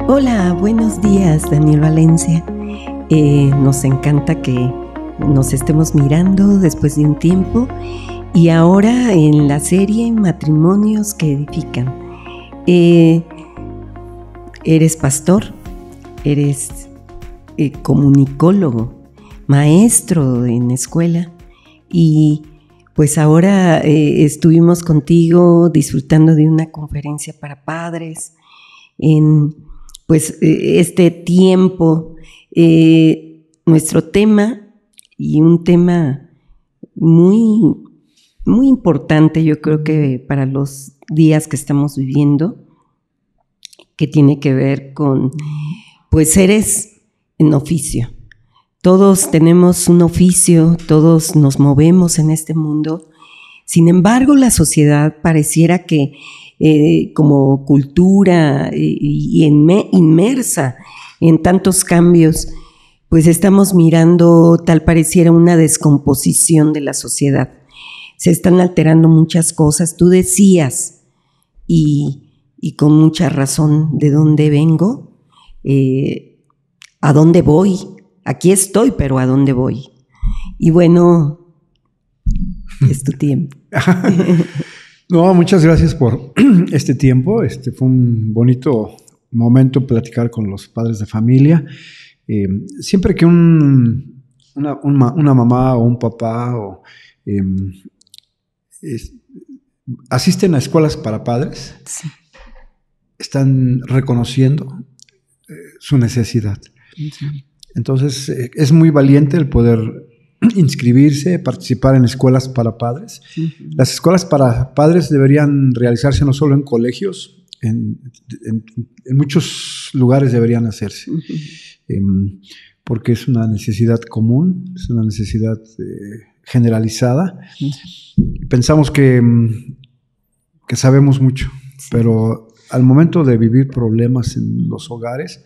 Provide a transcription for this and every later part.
Hola, buenos días, Daniel Valencia. Nos encanta que nos estemos mirando después de un tiempo y ahora en la serie Matrimonios que Edifican. Eres pastor, eres comunicólogo, maestro en escuela y pues ahora estuvimos contigo disfrutando de una conferencia para padres en este tiempo. Nuestro tema, y un tema muy, muy importante, yo creo que para los días que estamos viviendo, que tiene que ver con seres en oficio. Todos tenemos un oficio, todos nos movemos en este mundo. Sin embargo, la sociedad pareciera que como cultura y inmersa en tantos cambios, pues estamos mirando tal pareciera una descomposición de la sociedad. Se están alterando muchas cosas. Tú decías, y con mucha razón, ¿de dónde vengo? ¿A dónde voy? Aquí estoy, pero ¿a dónde voy? Y bueno, es tu tiempo. No, muchas gracias por este tiempo. Fue un bonito momento platicar con los padres de familia. Siempre que una mamá o un papá asisten a escuelas para padres, sí, están reconociendo su necesidad. Sí. Entonces, es muy valiente el poder inscribirse, participar en escuelas para padres. Uh-huh. Las escuelas para padres deberían realizarse no solo en colegios, en muchos lugares deberían hacerse, uh-huh, porque es una necesidad común, es una necesidad generalizada. Uh-huh. Pensamos que sabemos mucho, sí, pero al momento de vivir problemas en los hogares,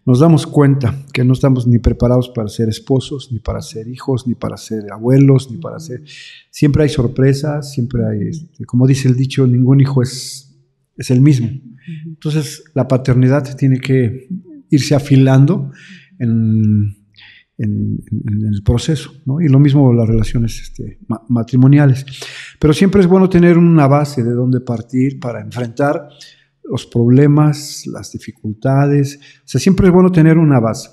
nos damos cuenta que no estamos ni preparados para ser esposos, ni para ser hijos, ni para ser abuelos, ni para ser... Siempre hay sorpresas, siempre hay... como dice el dicho, ningún hijo es el mismo. Entonces, la paternidad tiene que irse afilando en el proceso, ¿no? Y lo mismo las relaciones matrimoniales. Pero siempre es bueno tener una base de dónde partir para enfrentar los problemas, las dificultades. O sea, siempre es bueno tener una base,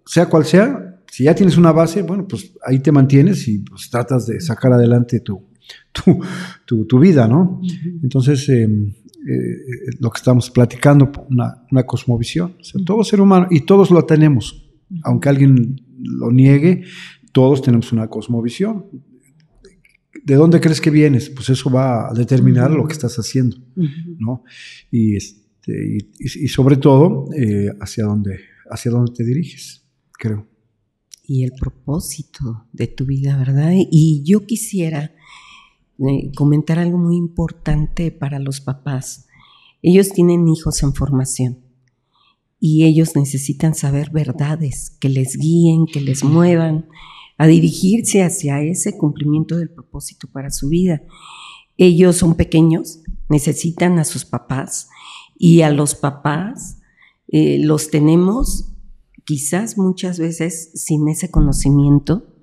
sea cual sea. Si ya tienes una base, bueno, pues ahí te mantienes y pues tratas de sacar adelante tu vida, ¿no? Uh-huh. Entonces, lo que estamos platicando, una cosmovisión. O sea, todo ser humano, y todos lo tenemos, uh-huh, aunque alguien lo niegue, todos tenemos una cosmovisión. ¿De dónde crees que vienes? Pues eso va a determinar, uh-huh, lo que estás haciendo, uh-huh, ¿no? Y sobre todo, hacia dónde te diriges, creo. Y el propósito de tu vida, ¿verdad? Y yo quisiera comentar algo muy importante para los papás. Ellos tienen hijos en formación y ellos necesitan saber verdades que les guíen, que les muevan a dirigirse hacia ese cumplimiento del propósito para su vida. Ellos son pequeños, necesitan a sus papás, y a los papás los tenemos quizás muchas veces sin ese conocimiento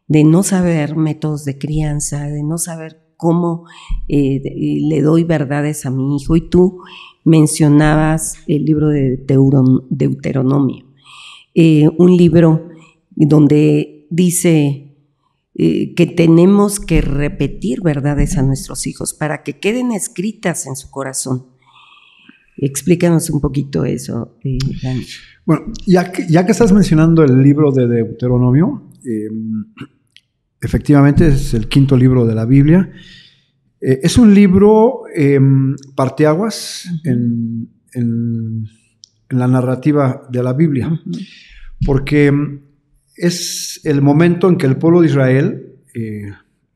de no saber métodos de crianza, de no saber cómo le doy verdades a mi hijo. Y tú mencionabas el libro de Deuteronomio, un libro donde dice que tenemos que repetir verdades a nuestros hijos para que queden escritas en su corazón. Explícanos un poquito eso, Dani. Bueno, ya que estás mencionando el libro de Deuteronomio, efectivamente es el quinto libro de la Biblia. Es un libro parteaguas, uh-huh, en la narrativa de la Biblia, uh-huh, porque es el momento en que el pueblo de Israel,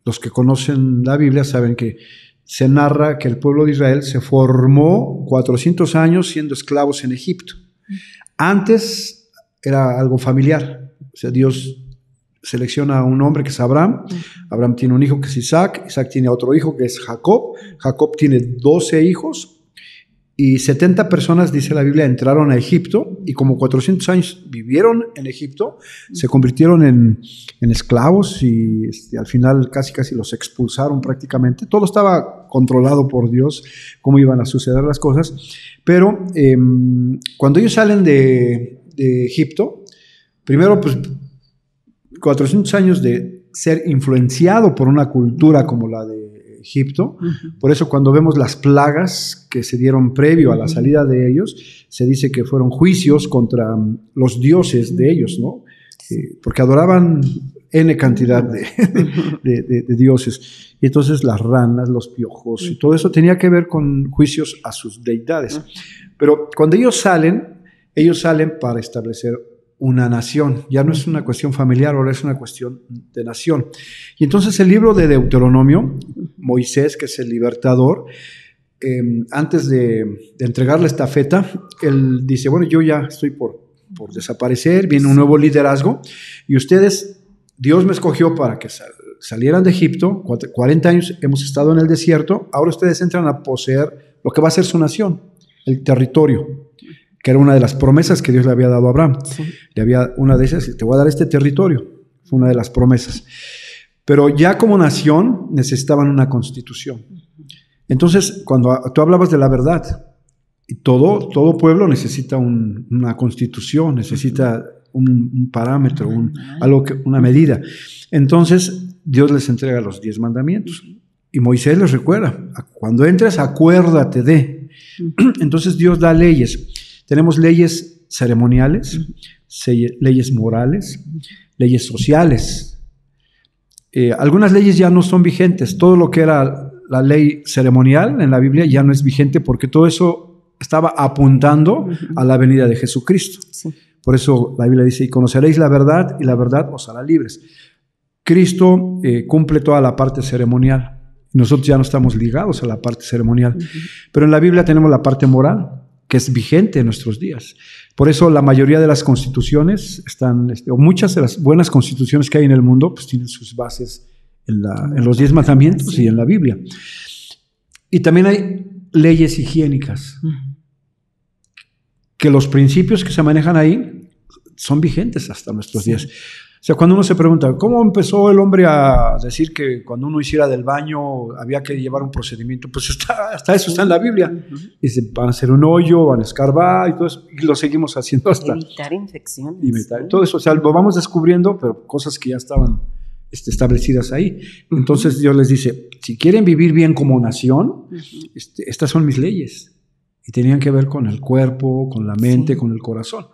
los que conocen la Biblia saben que se narra que el pueblo de Israel se formó 400 años siendo esclavos en Egipto. Antes era algo familiar. O sea, Dios selecciona a un hombre que es Abraham. Abraham tiene un hijo que es Isaac. Isaac tiene otro hijo que es Jacob. Jacob tiene 12 hijos. y 70 personas, dice la Biblia, entraron a Egipto y como 400 años vivieron en Egipto, se convirtieron en esclavos y al final casi los expulsaron prácticamente. Todo estaba controlado por Dios, cómo iban a suceder las cosas. Pero cuando ellos salen de Egipto, primero pues 400 años de ser influenciado por una cultura como la de Egipto. Por eso cuando vemos las plagas que se dieron previo a la salida de ellos, se dice que fueron juicios contra los dioses de ellos, ¿no? Porque adoraban N cantidad de dioses. Y entonces las ranas, los piojos y todo eso tenía que ver con juicios a sus deidades. Pero cuando ellos salen para establecer una nación. Ya no es una cuestión familiar, ahora es una cuestión de nación. Y entonces el libro de Deuteronomio, Moisés, que es el libertador, antes de entregar la estafeta, él dice, bueno, yo ya estoy por desaparecer, viene un nuevo liderazgo, y ustedes, Dios me escogió para que salieran de Egipto, 40 años hemos estado en el desierto, ahora ustedes entran a poseer lo que va a ser su nación, el territorio, que era una de las promesas que Dios le había dado a Abraham. Sí. Una de esas, te voy a dar este territorio, fue una de las promesas. Pero ya como nación necesitaban una constitución. Entonces, cuando tú hablabas de la verdad, y todo pueblo necesita una constitución, necesita un parámetro, una medida. Entonces, Dios les entrega los 10 mandamientos. Y Moisés les recuerda, cuando entres, acuérdate de. Entonces, Dios da leyes. Tenemos leyes ceremoniales, leyes morales, leyes sociales. Algunas leyes ya no son vigentes. Todo lo que era la ley ceremonial en la Biblia ya no es vigente porque todo eso estaba apuntando a la venida de Jesucristo. Sí. Por eso la Biblia dice, y conoceréis la verdad y la verdad os hará libres. Cristo cumple toda la parte ceremonial. Nosotros ya no estamos ligados a la parte ceremonial. Pero en la Biblia tenemos la parte moral, que es vigente en nuestros días. Por eso la mayoría de las constituciones o muchas de las buenas constituciones que hay en el mundo, pues tienen sus bases en los 10 mandamientos y en la Biblia. Y también hay leyes higiénicas, que los principios que se manejan ahí son vigentes hasta nuestros días. O sea, cuando uno se pregunta, ¿cómo empezó el hombre a decir que cuando uno hiciera del baño había que llevar un procedimiento? Pues hasta eso está en la Biblia. Dice, van a hacer un hoyo, van a escarbar y todo eso, y lo seguimos haciendo hasta... Evitar infecciones. Todo eso, o sea, lo vamos descubriendo, pero cosas que ya estaban establecidas ahí. Entonces Dios les dice, si quieren vivir bien como nación, estas son mis leyes. Y tenían que ver con el cuerpo, con la mente, con el corazón.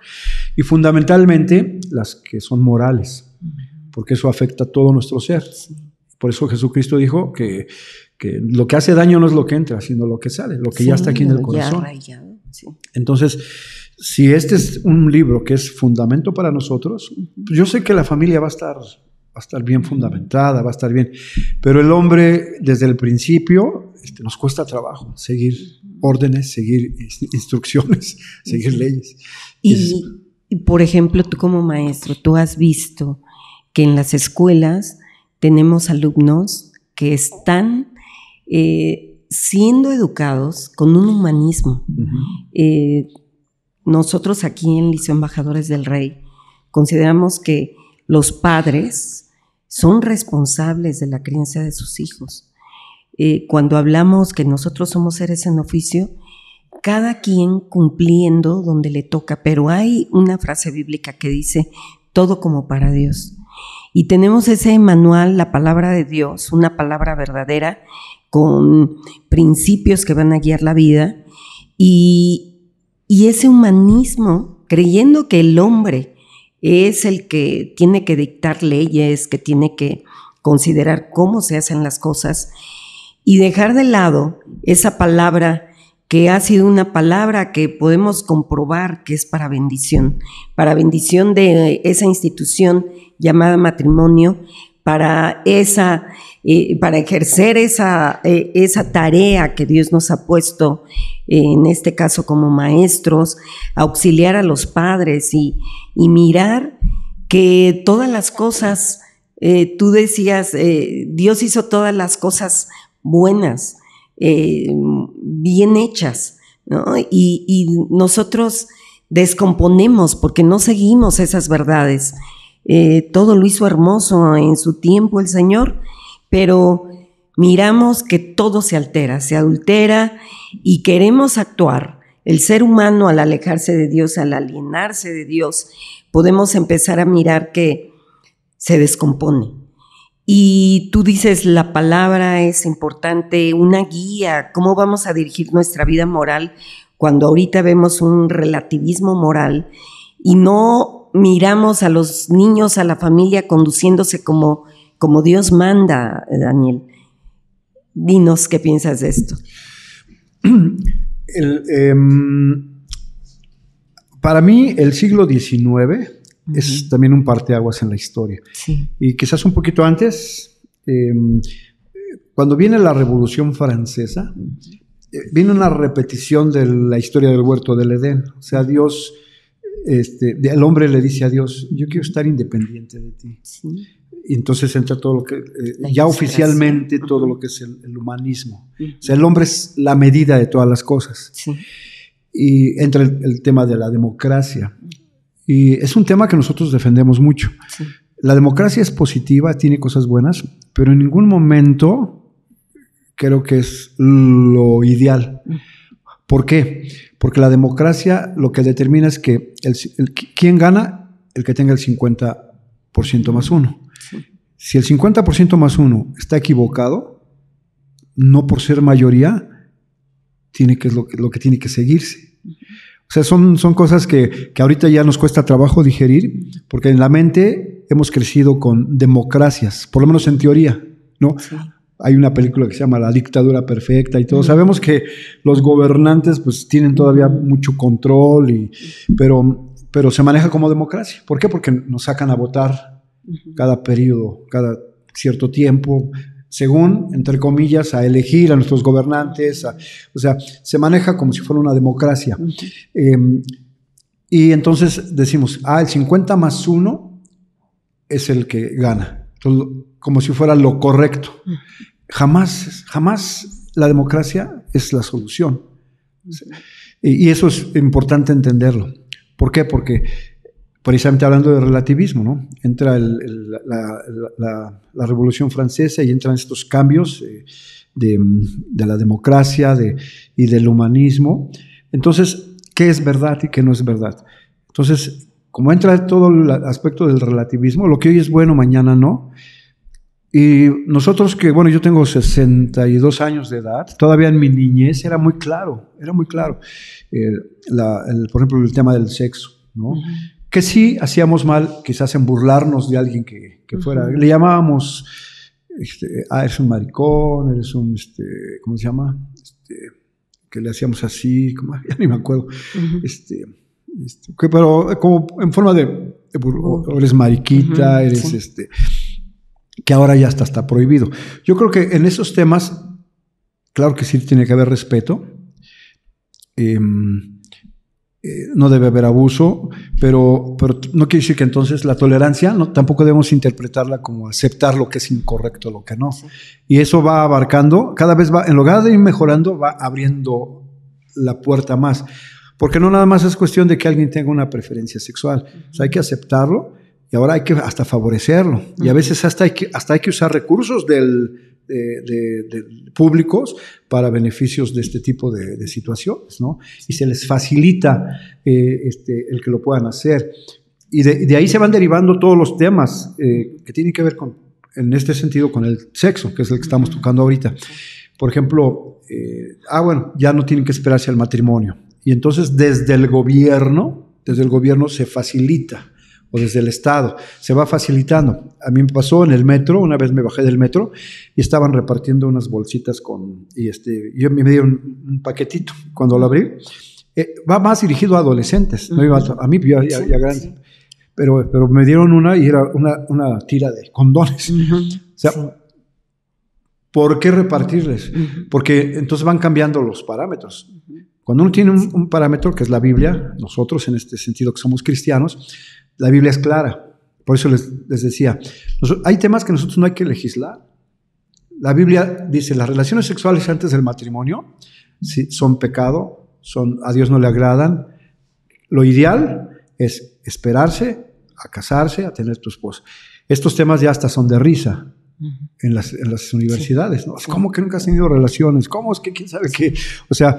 Y fundamentalmente las que son morales, porque eso afecta a todo nuestro ser. Por eso Jesucristo dijo que lo que hace daño no es lo que entra, sino lo que sale, lo que ya está aquí en el corazón. Entonces, si este es un libro que es fundamento para nosotros, yo sé que la familia va a estar bien fundamentada, va a estar bien, pero el hombre desde el principio nos cuesta trabajo seguir órdenes, seguir instrucciones, seguir leyes. Y por ejemplo, tú como maestro, tú has visto que en las escuelas tenemos alumnos que están siendo educados con un humanismo. Nosotros aquí en Liceo Embajadores del Rey consideramos que los padres son responsables de la crianza de sus hijos. Cuando hablamos que nosotros somos seres en oficio, cada quien cumpliendo donde le toca, pero hay una frase bíblica que dice, todo como para Dios. Y tenemos ese manual, la palabra de Dios, una palabra verdadera, con principios que van a guiar la vida, y ese humanismo, creyendo que el hombre es el que tiene que dictar leyes, que tiene que considerar cómo se hacen las cosas, y dejar de lado esa palabra que ha sido una palabra que podemos comprobar que es para bendición de esa institución llamada matrimonio, para ejercer esa tarea que Dios nos ha puesto, en este caso como maestros, auxiliar a los padres y mirar que todas las cosas, tú decías, Dios hizo todas las cosas buenas, bien hechas, ¿no? Y nosotros descomponemos porque no seguimos esas verdades. Todo lo hizo hermoso en su tiempo el Señor, pero miramos que todo se altera, se adultera y queremos actuar. El ser humano, al alejarse de Dios, al alienarse de Dios, podemos empezar a mirar que se descompone. Y tú dices, la palabra es importante, una guía, ¿cómo vamos a dirigir nuestra vida moral cuando ahorita vemos un relativismo moral y no miramos a los niños, a la familia conduciéndose como Dios manda, Daniel? Dinos qué piensas de esto. Para mí, el siglo XIX es también un parteaguas en la historia. Sí. Y quizás un poquito antes, cuando viene la Revolución Francesa, viene una repetición de la historia del huerto del Edén. O sea, Dios, el hombre le dice a Dios, yo quiero estar independiente de ti. Sí. Y entonces entra todo lo que, ya oficialmente, todo lo que es el humanismo. O sea, el hombre es la medida de todas las cosas. Sí. Y entra el tema de la democracia. Y es un tema que nosotros defendemos mucho. Sí. La democracia es positiva, tiene cosas buenas, pero en ningún momento creo que es lo ideal. ¿Por qué? Porque la democracia lo que determina es que ¿quién gana? El que tenga el 50% más uno. Sí. Si el 50% más uno está equivocado, no por ser mayoría, es lo que tiene que seguirse. O sea, son cosas que ahorita ya nos cuesta trabajo digerir, porque en la mente hemos crecido con democracias, por lo menos en teoría, ¿no? Sí. Hay una película que se llama La dictadura perfecta y todo. Sabemos que los gobernantes pues tienen todavía mucho control, pero se maneja como democracia. ¿Por qué? Porque nos sacan a votar cada periodo, cada cierto tiempo, según, entre comillas, a elegir a nuestros gobernantes. O sea, se maneja como si fuera una democracia. Y entonces decimos, el 50 más 1 es el que gana. Entonces, como si fuera lo correcto. Jamás la democracia es la solución. Y eso es importante entenderlo. ¿Por qué? Porque precisamente hablando de relativismo, ¿no? Entra la Revolución Francesa y entran estos cambios de la democracia y del humanismo. Entonces, ¿qué es verdad y qué no es verdad? Entonces, como entra todo el aspecto del relativismo, lo que hoy es bueno, mañana no. Y nosotros yo tengo 62 años de edad, todavía en mi niñez era muy claro. Por ejemplo, el tema del sexo, ¿no? Que sí hacíamos mal quizás en burlarnos de alguien que fuera, le llamábamos, eres un maricón, eres un, ¿cómo se llama? Que le hacíamos así, ya ni me acuerdo, pero como en forma de eres mariquita, eres sí. Que ahora ya está prohibido. Yo creo que en esos temas, claro que sí tiene que haber respeto, no debe haber abuso, pero no quiere decir que entonces la tolerancia tampoco debemos interpretarla como aceptar lo que es incorrecto, lo que no. Sí. Y eso va abarcando, cada vez va, en lugar de ir mejorando, va abriendo la puerta más. Porque no nada más es cuestión de que alguien tenga una preferencia sexual. O sea, hay que aceptarlo y ahora hay que hasta favorecerlo. Y a veces hasta hay que usar recursos de públicos para beneficios de este tipo de situaciones, ¿no? Y se les facilita el que lo puedan hacer. Y de ahí se van derivando todos los temas que tienen que ver en este sentido con el sexo, que es el que estamos tocando ahorita. Por ejemplo, ya no tienen que esperarse al matrimonio. Y entonces desde el gobierno se facilita, o desde el Estado, se va facilitando. A mí me pasó en el metro, una vez me bajé del metro y estaban repartiendo unas bolsitas yo me dieron un paquetito. Cuando lo abrí, va más dirigido a adolescentes, no iba a mí ya grande. Sí. Pero me dieron una y era una tira de condones. O sea, ¿por qué repartirles? Porque entonces van cambiando los parámetros. Cuando uno tiene un parámetro, que es la Biblia, nosotros en este sentido que somos cristianos, la Biblia es clara. Por eso les decía, hay temas que nosotros no hay que legislar. La Biblia dice, las relaciones sexuales antes del matrimonio son pecado, a Dios no le agradan. Lo ideal es esperarse a casarse, a tener tu esposa. Estos temas ya hasta son de risa en las universidades, ¿no? ¿Cómo que nunca has tenido relaciones? ¿Cómo es que quién sabe qué? O sea,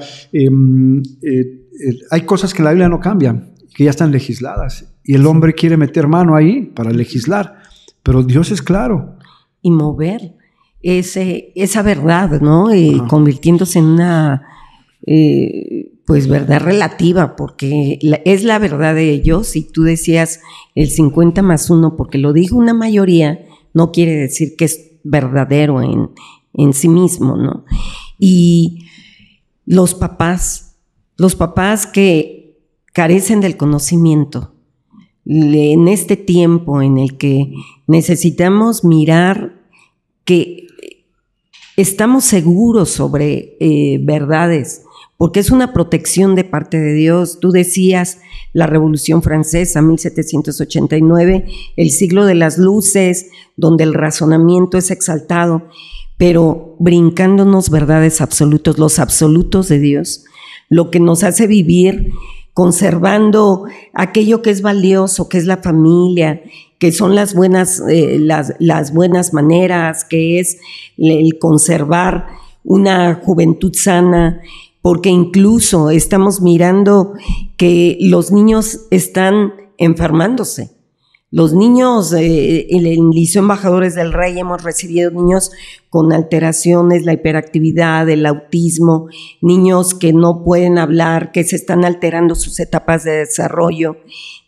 hay cosas que en la Biblia no cambian, que ya están legisladas, y el hombre quiere meter mano ahí para legislar, pero Dios es claro. Y mover esa verdad, ¿no? Convirtiéndose en una pues verdad relativa, porque es la verdad de ellos, y tú decías el 50+1, porque lo dijo una mayoría, no quiere decir que es verdadero en sí mismo, ¿no? Y los papás que carecen del conocimiento, en este tiempo en el que necesitamos mirar que estamos seguros sobre verdades, porque es una protección de parte de Dios. Tú decías la Revolución Francesa, 1789, el siglo de las luces, donde el razonamiento es exaltado, pero brincándonos verdades absolutas, los absolutos de Dios, lo que nos hace vivir conservando aquello que es valioso, que es la familia, que son las buenas maneras, que es el conservar una juventud sana, porque incluso estamos mirando que los niños están enfermándose. Los niños, en el Liceo Embajadores del Rey hemos recibido niños con alteraciones, la hiperactividad, el autismo, niños que no pueden hablar, que se están alterando sus etapas de desarrollo,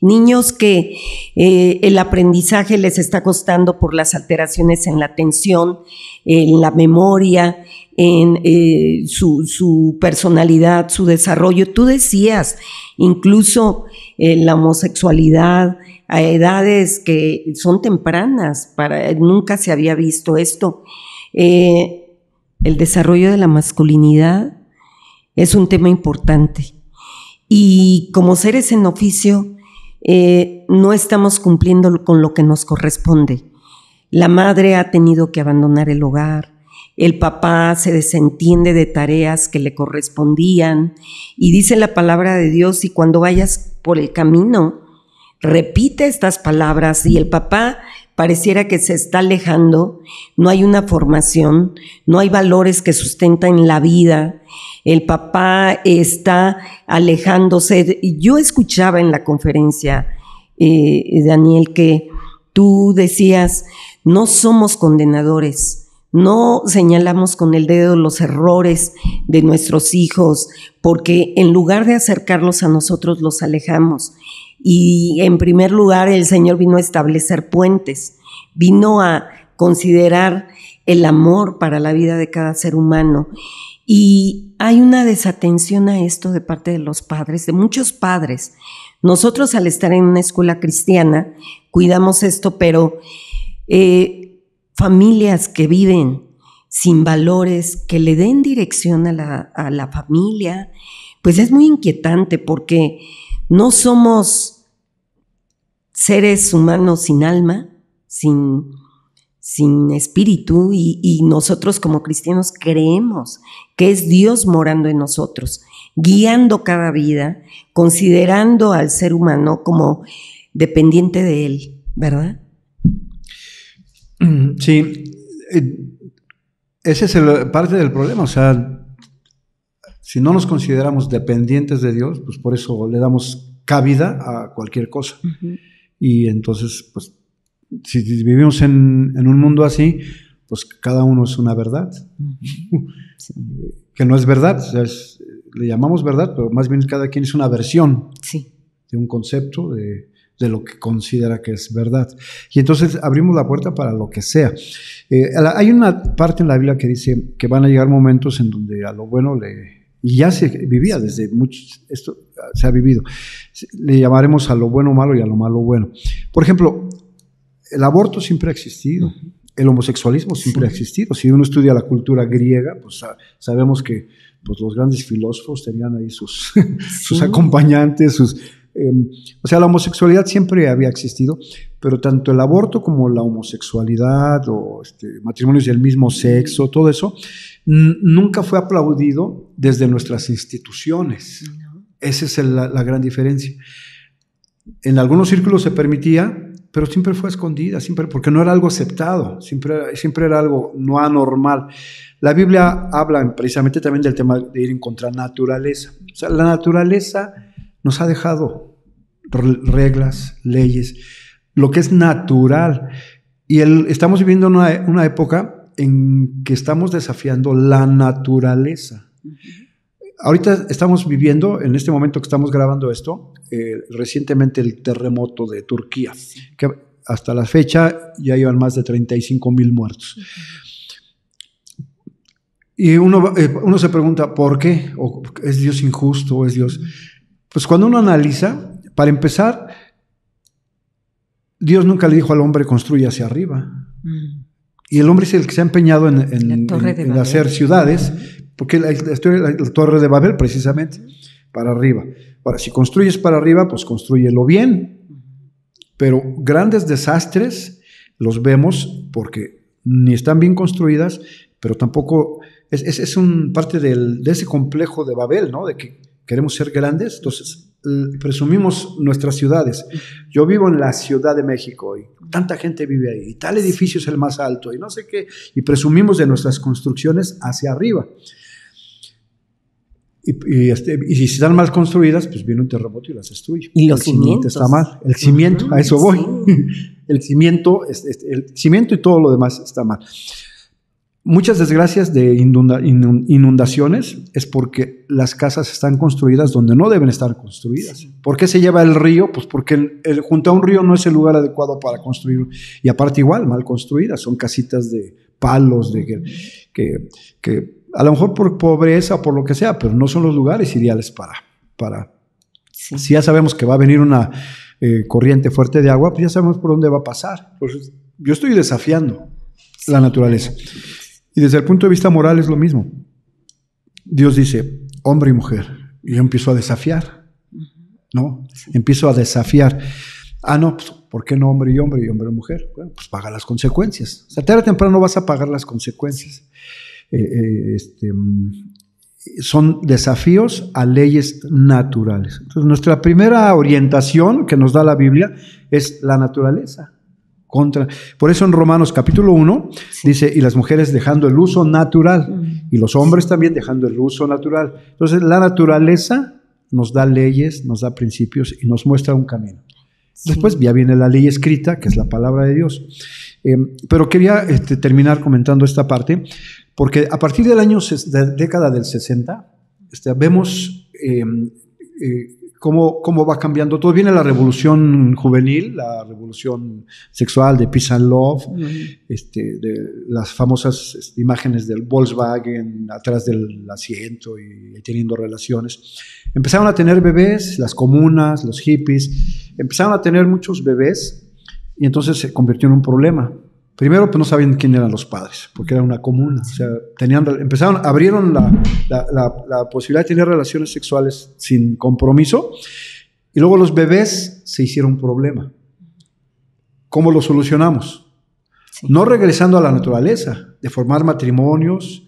niños que el aprendizaje les está costando por las alteraciones en la atención, en la memoria, en su personalidad, su desarrollo. Tú decías, incluso la homosexualidad, a edades que son tempranas, nunca se había visto esto. El desarrollo de la masculinidad es un tema importante. Y como seres en oficio, no estamos cumpliendo con lo que nos corresponde. La madre ha tenido que abandonar el hogar, el papá se desentiende de tareas que le correspondían, y dice la palabra de Dios, y cuando vayas por el camino, repite estas palabras, y el papá pareciera que se está alejando, no hay una formación, no hay valores que sustentan la vida, el papá está alejándose. Yo escuchaba en la conferencia, Daniel, que tú decías, no somos condenadores, no señalamos con el dedo los errores de nuestros hijos, porque en lugar de acercarlos a nosotros, los alejamos. Y en primer lugar, el Señor vino a establecer puentes, vino a considerar el amor para la vida de cada ser humano. Y hay una desatención a esto de parte de los padres, de muchos padres. Nosotros, al estar en una escuela cristiana, cuidamos esto, pero familias que viven sin valores, que le den dirección a la familia, pues es muy inquietante, porque no somos seres humanos sin alma, sin espíritu, y nosotros como cristianos creemos que es Dios morando en nosotros, guiando cada vida, considerando al ser humano como dependiente de Él, ¿verdad? Sí, ese es parte del problema. O sea, si no nos consideramos dependientes de Dios, pues por eso le damos cabida a cualquier cosa. Uh-huh. Y entonces, pues, si vivimos en un mundo así, pues cada uno es una verdad. Uh-huh. Sí. Que no es verdad, o sea, le llamamos verdad, pero más bien cada quien es una versión, sí, de un concepto, de lo que considera que es verdad. Y entonces abrimos la puerta para lo que sea. Hay una parte en la Biblia que dice que van a llegar momentos en donde a lo bueno y ya se vivía desde muchos, esto se ha vivido, le llamaremos a lo bueno malo y a lo malo bueno. Por ejemplo, el aborto siempre ha existido, el homosexualismo siempre ha existido. Si uno estudia la cultura griega, pues sabemos que pues, los grandes filósofos tenían ahí sus acompañantes, o sea, la homosexualidad siempre había existido, pero tanto el aborto como la homosexualidad o matrimonios del mismo sexo, todo eso nunca fue aplaudido desde nuestras instituciones. No. Esa es la gran diferencia. En algunos círculos se permitía, pero siempre fue escondida, siempre, porque no era algo aceptado, siempre era algo no anormal. La Biblia habla precisamente también del tema de ir en contra naturaleza. O sea, la naturaleza nos ha dejado reglas, leyes, lo que es natural. Y estamos viviendo una época en que estamos desafiando la naturaleza. Ahorita estamos viviendo, en este momento que estamos grabando esto, recientemente el terremoto de Turquía, que hasta la fecha ya llevan más de 35,000 muertos. Y uno se pregunta, ¿por qué? ¿O ¿es Dios injusto o es Dios? Pues cuando uno analiza, para empezar, Dios nunca le dijo al hombre construye hacia arriba. Y el hombre es el que se ha empeñado en hacer ciudades, porque la Torre de Babel precisamente, para arriba. Ahora, si construyes para arriba, pues construyelo bien. Pero grandes desastres los vemos porque ni están bien construidas, pero tampoco es parte de ese complejo de Babel, ¿no? De que queremos ser grandes, entonces presumimos nuestras ciudades. Yo vivo en la Ciudad de México y tanta gente vive ahí, y tal edificio es el más alto y no sé qué, y presumimos de nuestras construcciones hacia arriba. Y si están mal construidas, pues viene un terremoto y las destruye. Y los cimientos. Está mal. El cimiento, a eso voy. Sí. El cimiento y todo lo demás está mal. Muchas desgracias de inundaciones es porque las casas están construidas donde no deben estar construidas. Sí. ¿Por qué se lleva el río? Pues porque junto a un río no es el lugar adecuado para construir. Y aparte igual, mal construidas. Son casitas de palos, que a lo mejor por pobreza o por lo que sea, pero no son los lugares ideales para sí. Si ya sabemos que va a venir una corriente fuerte de agua, pues ya sabemos por dónde va a pasar. Pues yo estoy desafiando la naturaleza. Y desde el punto de vista moral es lo mismo. Dios dice, hombre y mujer, y yo empiezo a desafiar, ¿no? Empiezo a desafiar. No, pues, ¿por qué no hombre y hombre y mujer? Bueno, pues paga las consecuencias. O sea, tarde o temprano vas a pagar las consecuencias. Son desafíos a leyes naturales. Entonces, nuestra primera orientación que nos da la Biblia es la naturaleza. Por eso en Romanos capítulo 1 dice, y las mujeres dejando el uso natural, y los hombres también dejando el uso natural. Entonces, la naturaleza nos da leyes, nos da principios y nos muestra un camino. Después ya viene la ley escrita, que es la palabra de Dios. Pero quería terminar comentando esta parte, porque a partir del año, década del 60, vemos cómo va cambiando todo. Viene la revolución juvenil, la revolución sexual de Peace and Love, de las famosas imágenes del Volkswagen atrás del asiento y teniendo relaciones. Empezaron a tener bebés, las comunas, los hippies, empezaron a tener muchos bebés y entonces se convirtió en un problema. Primero, pues no sabían quién eran los padres, porque era una comuna. O sea, abrieron la posibilidad de tener relaciones sexuales sin compromiso, y luego los bebés se hicieron un problema. ¿Cómo lo solucionamos? Sí. No regresando a la naturaleza, de formar matrimonios,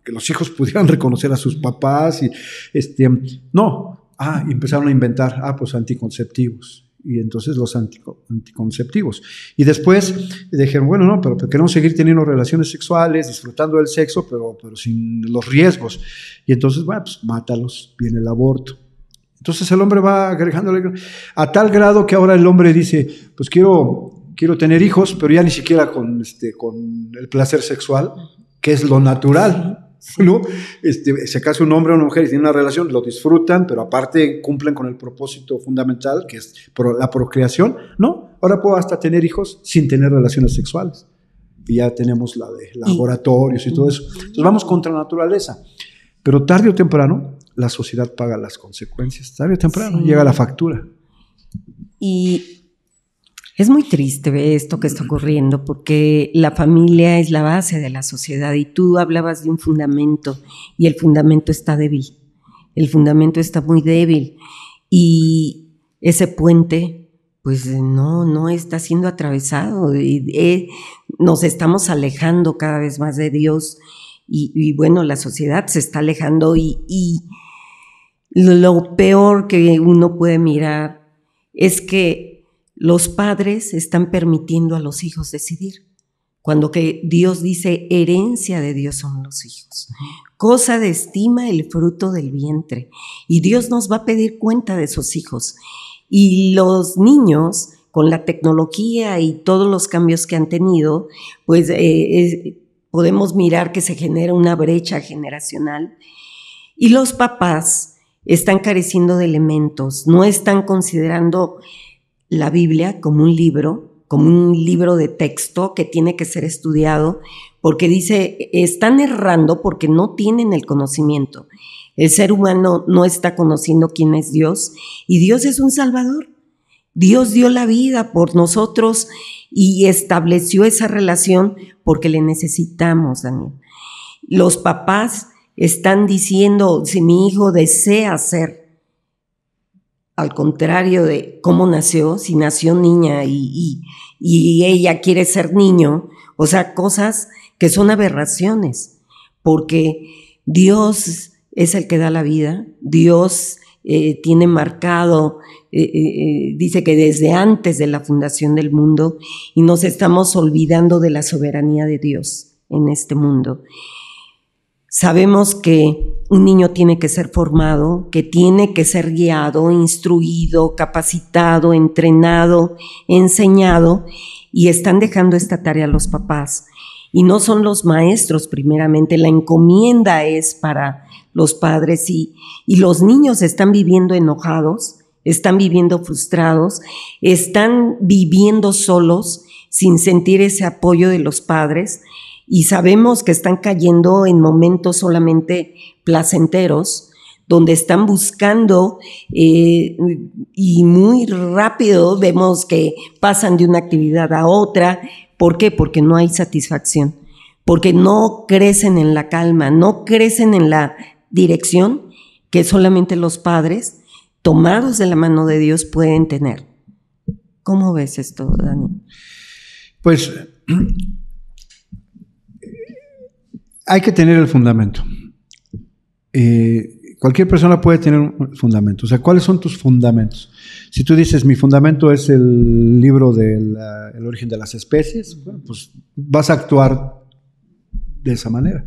que los hijos pudieran reconocer a sus papás, y empezaron a inventar, pues anticonceptivos. Y entonces los anticonceptivos. Y después dijeron, bueno, no, pero queremos seguir teniendo relaciones sexuales, disfrutando del sexo, pero sin los riesgos. Y entonces, bueno, pues mátalos, viene el aborto. Entonces el hombre va agregándole a tal grado que ahora el hombre dice, pues quiero tener hijos, pero ya ni siquiera con el placer sexual, que es lo natural. ¿No? Se casa un hombre o una mujer y tienen una relación, lo disfrutan, pero aparte cumplen con el propósito fundamental, que es la procreación. No, ahora puedo hasta tener hijos sin tener relaciones sexuales. Y ya tenemos la de laboratorios y todo eso. Entonces vamos contra la naturaleza. Pero tarde o temprano, la sociedad paga las consecuencias. Tarde o temprano llega la factura. Y es muy triste esto que está ocurriendo, porque la familia es la base de la sociedad, y tú hablabas de un fundamento, y el fundamento está débil, el fundamento está muy débil, y ese puente pues no está siendo atravesado, nos estamos alejando cada vez más de Dios, y bueno, la sociedad se está alejando y lo peor que uno puede mirar es que los padres están permitiendo a los hijos decidir, cuando que Dios dice, herencia de Dios son los hijos, cosa de estima el fruto del vientre, y Dios nos va a pedir cuenta de sus hijos. Y los niños, con la tecnología y todos los cambios que han tenido, pues podemos mirar que se genera una brecha generacional, y los papás están careciendo de elementos, no están considerando la Biblia como un libro de texto que tiene que ser estudiado, porque dice, están errando porque no tienen el conocimiento. El ser humano no está conociendo quién es Dios, y Dios es un Salvador. Dios dio la vida por nosotros y estableció esa relación porque le necesitamos, Daniel. Los papás están diciendo, si mi hijo desea ser al contrario de cómo nació, si nació niña y ella quiere ser niño, o sea, cosas que son aberraciones, porque Dios es el que da la vida, Dios tiene marcado, dice que desde antes de la fundación del mundo, y nos estamos olvidando de la soberanía de Dios en este mundo. Sabemos que un niño tiene que ser formado, que tiene que ser guiado, instruido, capacitado, entrenado, enseñado, y están dejando esta tarea a los papás. Y no son los maestros primeramente, la encomienda es para los padres, y los niños están viviendo enojados, están viviendo frustrados, están viviendo solos sin sentir ese apoyo de los padres. Y sabemos que están cayendo en momentos solamente placenteros, donde están buscando y muy rápido vemos que pasan de una actividad a otra. ¿Por qué? Porque no hay satisfacción, porque no crecen en la calma, no crecen en la dirección que solamente los padres, tomados de la mano de Dios, pueden tener. ¿Cómo ves esto, Dani? Pues hay que tener el fundamento. Cualquier persona puede tener un fundamento. O sea, ¿cuáles son tus fundamentos? Si tú dices, mi fundamento es el libro del El origen de las especies, bueno, pues vas a actuar de esa manera.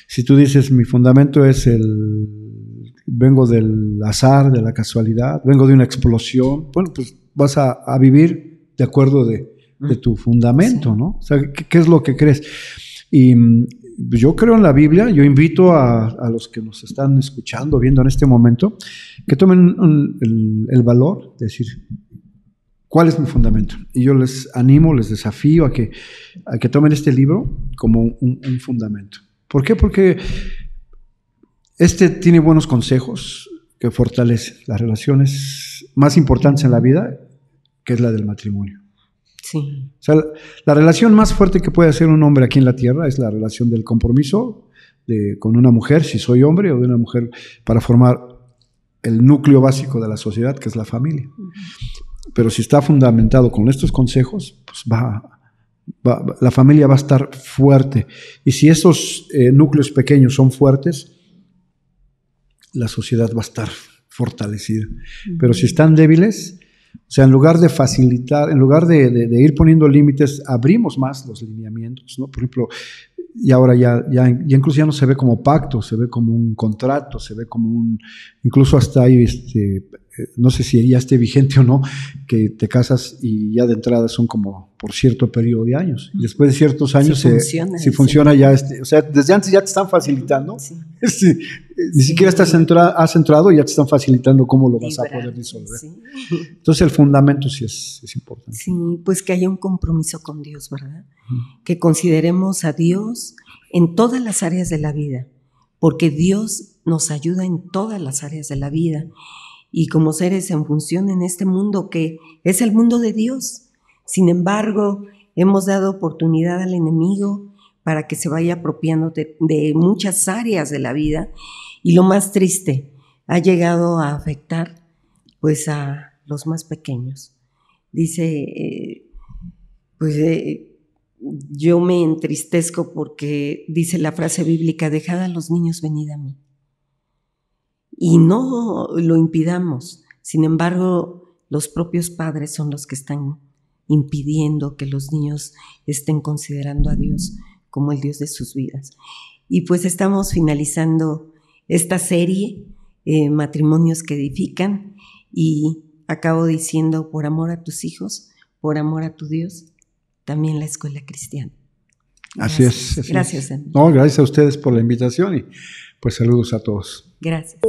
Si tú dices, mi fundamento es vengo del azar, de la casualidad, vengo de una explosión, bueno, pues vas a vivir de acuerdo de tu fundamento, sí, ¿no? O sea, ¿qué es lo que crees? Y yo creo en la Biblia. Yo invito a los que nos están escuchando, viendo en este momento, que tomen el valor de decir, ¿cuál es mi fundamento? Y yo les animo, les desafío a que tomen este libro como un fundamento. ¿Por qué? Porque tiene buenos consejos que fortalecen las relaciones más importantes en la vida, que es la del matrimonio. Sí. O sea, la relación más fuerte que puede hacer un hombre aquí en la tierra es la relación del compromiso con una mujer, si soy hombre, o de una mujer, para formar el núcleo básico de la sociedad, que es la familia. Pero si está fundamentado con estos consejos, pues la familia va a estar fuerte. Y si esos núcleos pequeños son fuertes, la sociedad va a estar fortalecida. Pero si están débiles, o sea, en lugar de facilitar, en lugar de ir poniendo límites, abrimos más los lineamientos, ¿no? Por ejemplo, y ahora ya incluso ya no se ve como pacto, se ve como un contrato, se ve como incluso hasta hay, no sé si ya esté vigente o no, que te casas y ya de entrada son como por cierto periodo de años. Y después de ciertos años, si funciona ya, o sea, desde antes ya te están facilitando. Sí. Ni siquiera has entrado y ya te están facilitando cómo lo vas a poder disolver. Sí. Entonces el fundamento sí es importante. Sí, pues que haya un compromiso con Dios, ¿verdad? Que consideremos a Dios en todas las áreas de la vida, porque Dios nos ayuda en todas las áreas de la vida. Y como seres en función en este mundo que es el mundo de Dios. Sin embargo, hemos dado oportunidad al enemigo para que se vaya apropiando de muchas áreas de la vida, y lo más triste, ha llegado a afectar pues a los más pequeños. Dice, yo me entristezco porque dice la frase bíblica, dejad a los niños, venid a mí. Y no lo impidamos. Sin embargo, los propios padres son los que están impidiendo que los niños estén considerando a Dios como el Dios de sus vidas. Y pues estamos finalizando esta serie, Matrimonios que Edifican, y acabo diciendo, por amor a tus hijos, por amor a tu Dios, también la escuela cristiana. Gracias. Así es. Gracias, Andy. No, gracias a ustedes por la invitación y pues saludos a todos. Gracias.